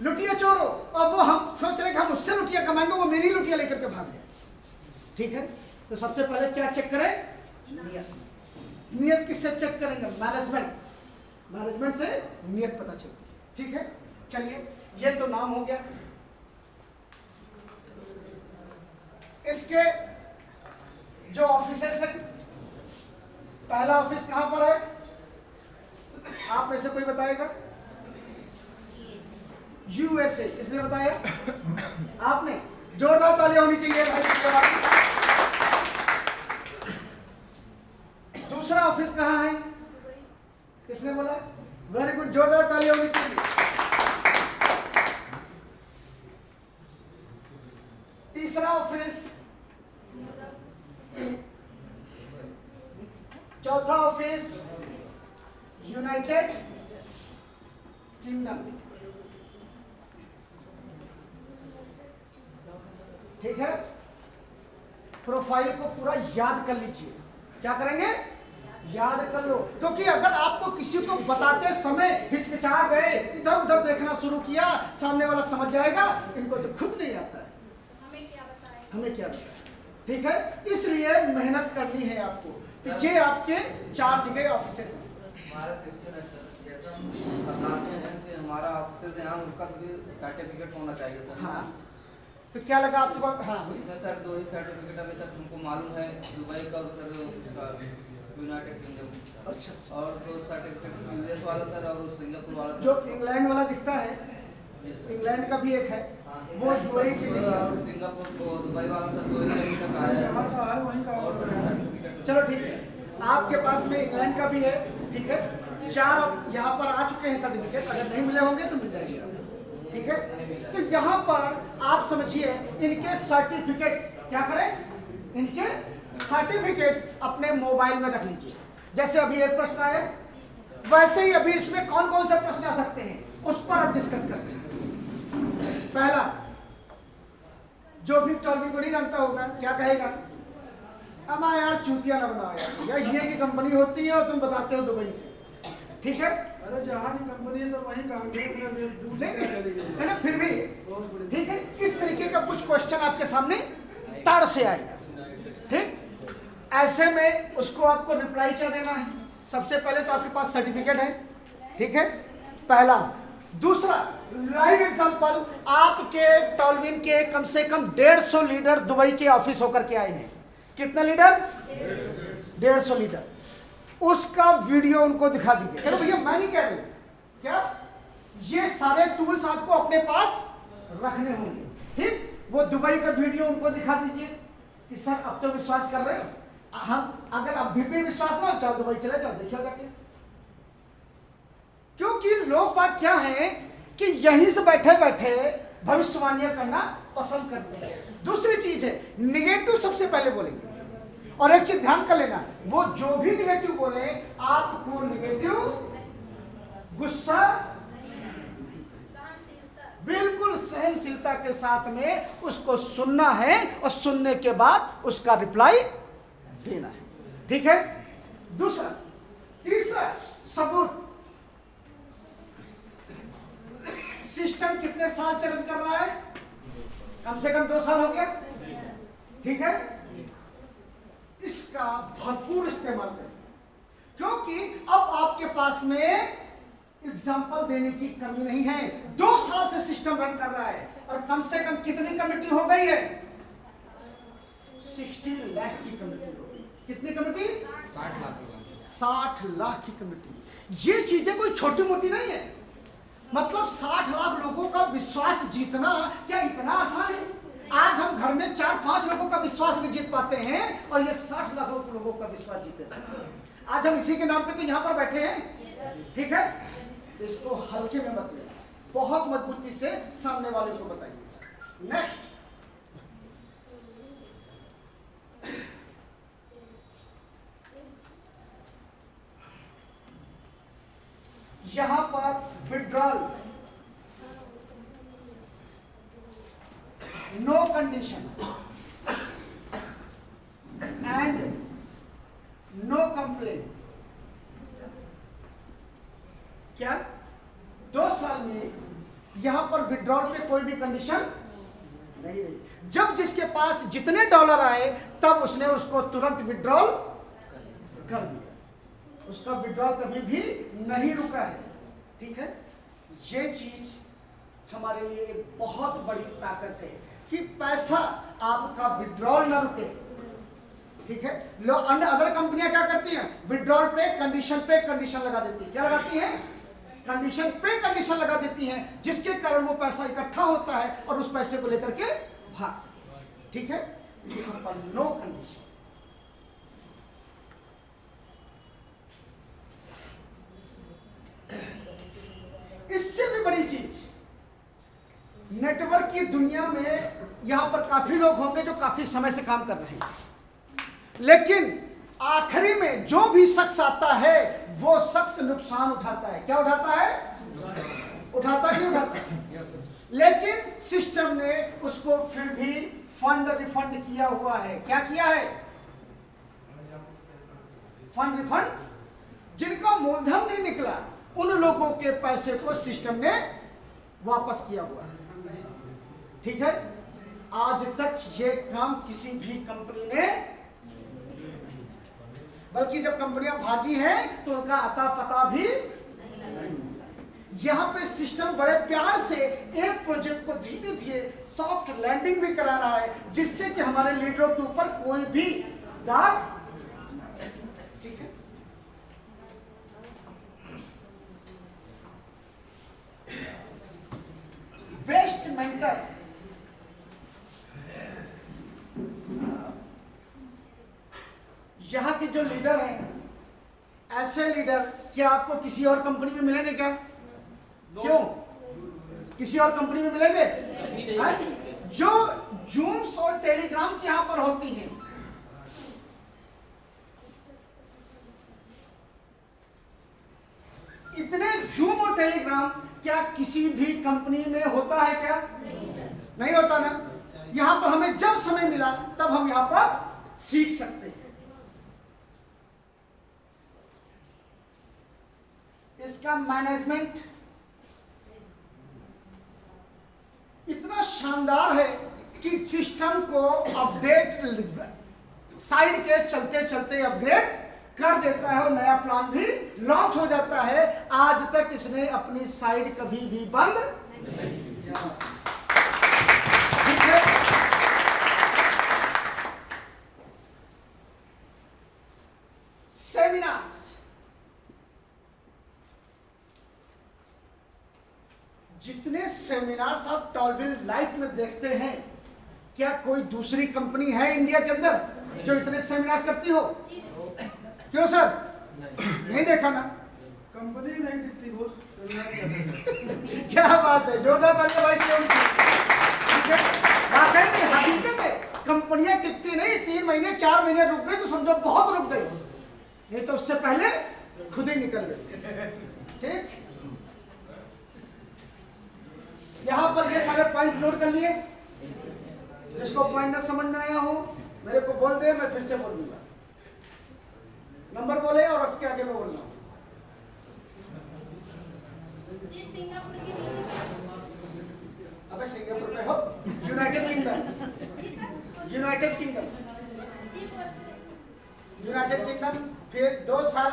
लुटिया चोर हो, अब वो हम सोच रहे हैं कि हम उससे लुटिया कमाएंगे, वो मेरी लुटिया लेकर के भाग जाए। ठीक है, तो सबसे पहले क्या चेक करें? नियत। नियत किससे चेक करेंगे? मैनेजमेंट। मैनेजमेंट से नियत पता चलती है। ठीक है, चलिए ये तो नाम हो गया। इसके जो ऑफिसेस है, पहला ऑफिस कहां पर है? आप में से कोई बताएगा? यूएसए। किसने बताया? आपने। जोरदार तालियां होनी चाहिए भाई के बाद। दूसरा ऑफिस कहां है? किसने बोला? वेरी गुड, जोरदार तालियां होनी चाहिए। तीसरा ऑफिस, चौथा ऑफिस यूनाइटेड किंगडम। ठीक है, प्रोफाइल को पूरा याद कर लीजिए। क्या करेंगे? याद कर लो, क्योंकि अगर आपको किसी को बताते समय हिचकिचा गए, इधर उधर देखना शुरू किया, सामने वाला समझ जाएगा इनको तो खुद नहीं आता है, हमें क्या बताए। ठीक है, इसलिए मेहनत करनी है आपको। ये आपके 4 जगह ऑफिसेस हैं। हमारा ऑफिस है, उसका भी सर्टिफिकेट होना चाहिए सर। हाँ, तो क्या लगा आपको? हाँ, इसमें सर 2 ही सर्टिफिकेट अभी तक हमको मालूम है, दुबई का और सर यूनाइटेड किंगडम। अच्छा, और 2 सर्टिफिकेट यूएस वाला सर और सिंगापुर वाला। जो इंग्लैंड वाला दिखता है, इंग्लैंड का भी एक है, वो यूएई के लिए। और सिंगापुर को दुबई वाला सर 2 ही अभी तक आया है। और सर्टिफिकेट चलो ठीक है, आपके पास में इंग्लैंड का भी है। ठीक है, 4 यहाँ पर आ चुके हैं सर्टिफिकेट, अगर नहीं मिले होंगे तो मिल जाएंगे आपको। ठीक है, तो यहाँ पर आप समझिए इनके सर्टिफिकेट्स क्या करें? इनके सर्टिफिकेट्स अपने मोबाइल में रख लीजिए। जैसे अभी एक प्रश्न आया, वैसे ही अभी इसमें कौन कौन से प्रश्न आ सकते हैं उस पर अब डिस्कस करते हैं। पहला, जो भी टॉपिक को नहीं जानता होगा क्या कहेगा? अमा यार चूतिया ना बनाओ यार, ये की कंपनी होती है और तुम बताते हो दुबई से। ठीक है, अरे जहाँ की कंपनी है सब वहीं काम है ना, फिर भी ठीक है, इस तरीके का कुछ क्वेश्चन आपके सामने ताड़ से आएगा। ठीक, ऐसे में उसको आपको रिप्लाई क्या देना है? सबसे पहले तो आपके पास सर्टिफिकेट है। ठीक है, पहला। दूसरा, लाइव एग्जांपल, आपके टॉलविन के कम से कम 150 लीडर दुबई के ऑफिस होकर के आए हैं। कितने लीडर? 150 लीडर। उसका वीडियो उनको दिखा दीजिए। चलो भैया, मैं नहीं कह रही, क्या ये सारे टूल्स आपको अपने पास रखने होंगे। ठीक, वो दुबई का वीडियो उनको दिखा दीजिए कि सर अब तो विश्वास कर रहे हो हम, अगर अब भी विश्वास ना हो चाहो दुबई चले जाओ, देखिए जाके। क्योंकि लोग बात क्या है कि यहीं से बैठे बैठे भविष्यवाणियां करना पसंद करते हैं। दूसरी चीज है, निगेटिव सबसे पहले बोलेंगे। और एक चीज ध्यान कर लेना, वो जो भी निगेटिव बोले आपको निगेटिव गुस्सा, बिल्कुल सहनशीलता के साथ में उसको सुनना है और सुनने के बाद उसका रिप्लाई देना है। ठीक है, दूसरा। तीसरा, सबूत। सिस्टम कितने साल से रन कर रहा है? कम से कम 2 साल हो गया। ठीक है, इसका भरपूर इस्तेमाल करें, क्योंकि अब आपके पास में एग्जाम्पल देने की कमी नहीं है। 2 साल से सिस्टम रन कर रहा है और कम से कम कितनी कमिटी हो गई है? 60 लाख की कमिटी हो गई। कितनी कमिटी? 60 लाख की कमिटी। ये चीजें कोई छोटी मोटी नहीं है। मतलब 60 लाख लोगों का विश्वास जीतना क्या इतना आसान है? आज हम घर में 4-5 लोगों का विश्वास भी जीत पाते हैं और ये 60 लाख लोगों का विश्वास जीते। आज हम इसी के नाम पे तो यहाँ पर बैठे हैं। ठीक है, इसको हल्के में मत लेना, बहुत मजबूती से सामने वाले को बताइए। नेक्स्ट, यहां पर withdrawal, no condition and no complain. क्या 2 साल में यहां पर विड्रॉल पे कोई भी कंडीशन नहीं रही। जब जिसके पास जितने डॉलर आए तब उसने उसको तुरंत विड्रॉल कर दिया, उसका विड्रॉल कभी भी नहीं रुका है। ठीक है, ये चीज हमारे लिए एक बहुत बड़ी ताकत है कि पैसा आपका विड्रॉल ना रुके। ठीक है, लो अन्य अदर कंपनियां क्या करती हैं, विड्रॉल पे कंडीशन लगा देती है। क्या लगाती हैं, कंडीशन पे कंडीशन लगा देती हैं, जिसके कारण वो पैसा इकट्ठा होता है और उस पैसे को लेकर के भाग सकते। ठीक है, यहाँ पर नो कंडीशन। इससे भी बड़ी चीज, नेटवर्क की दुनिया में यहां पर काफी लोग होंगे जो काफी समय से काम कर रहे हैं, लेकिन आखिरी में जो भी शख्स आता है वो शख्स नुकसान उठाता है। क्या उठाता है, उठाता क्यों उठाता है, लेकिन सिस्टम ने उसको फिर भी फंड रिफंड किया हुआ है। क्या किया है, फंड रिफंड। जिनका मूलधन नहीं निकला उन लोगों के पैसे को सिस्टम ने वापस किया हुआ है। ठीक है, आज तक ये काम किसी भी कंपनी ने, बल्कि जब कंपनियां भागी हैं तो उनका अता पता भी नहीं। यहां पे सिस्टम बड़े प्यार से एक प्रोजेक्ट को धीरे धीरे सॉफ्ट लैंडिंग भी करा रहा है, जिससे कि हमारे लीडरों के ऊपर कोई भी दाग। ठीक है, बेस्ट मेंटर, यहाँ के जो लीडर हैं, ऐसे लीडर क्या आपको किसी और कंपनी में मिलेंगे क्या? क्यों, किसी और कंपनी में मिलेंगे? जो जूम्स और टेलीग्राम्स यहाँ पर होती हैं, इतने जूम और टेलीग्राम क्या किसी भी कंपनी में होता है क्या? नहीं होता ना। यहां पर हमें जब समय मिला तब हम यहां पर सीख सकते हैं। इसका मैनेजमेंट इतना शानदार है कि सिस्टम को अपडेट साइड के चलते चलते अपग्रेड कर देता है और नया प्लान भी लॉन्च हो जाता है। आज तक इसने अपनी साइड कभी भी बंद नहीं किया। ठीक है, सेमिनार्स, जितने सेमिनार्स आप टॉलविल लाइव में देखते हैं, क्या कोई दूसरी कंपनी है इंडिया के अंदर जो इतने सेमिनार्स करती हो? क्यों सर, नहीं देखा ना? कंपनी नहीं टिकती बॉस। क्या बात है, जोरदार तालियां भाई क्यों? ठीक है, वाकई में हकीकत है, कंपनियां टिकती नहीं, 3 महीने 4 महीने रुक गई तो समझो बहुत रुक गई, नहीं तो उससे पहले खुद ही निकल गई। ठीक, यहां पर ये सारे पॉइंट्स नोट कर लिए। जिसको पॉइंट न समझ में आया हो मेरे को बोल दे, मैं फिर से बोल दूंगा। नंबर बोले और उसके आगे में बोलना। अबे सिंगापुर में हो, United kingdom, United kingdom, United kingdom. फिर 2 साल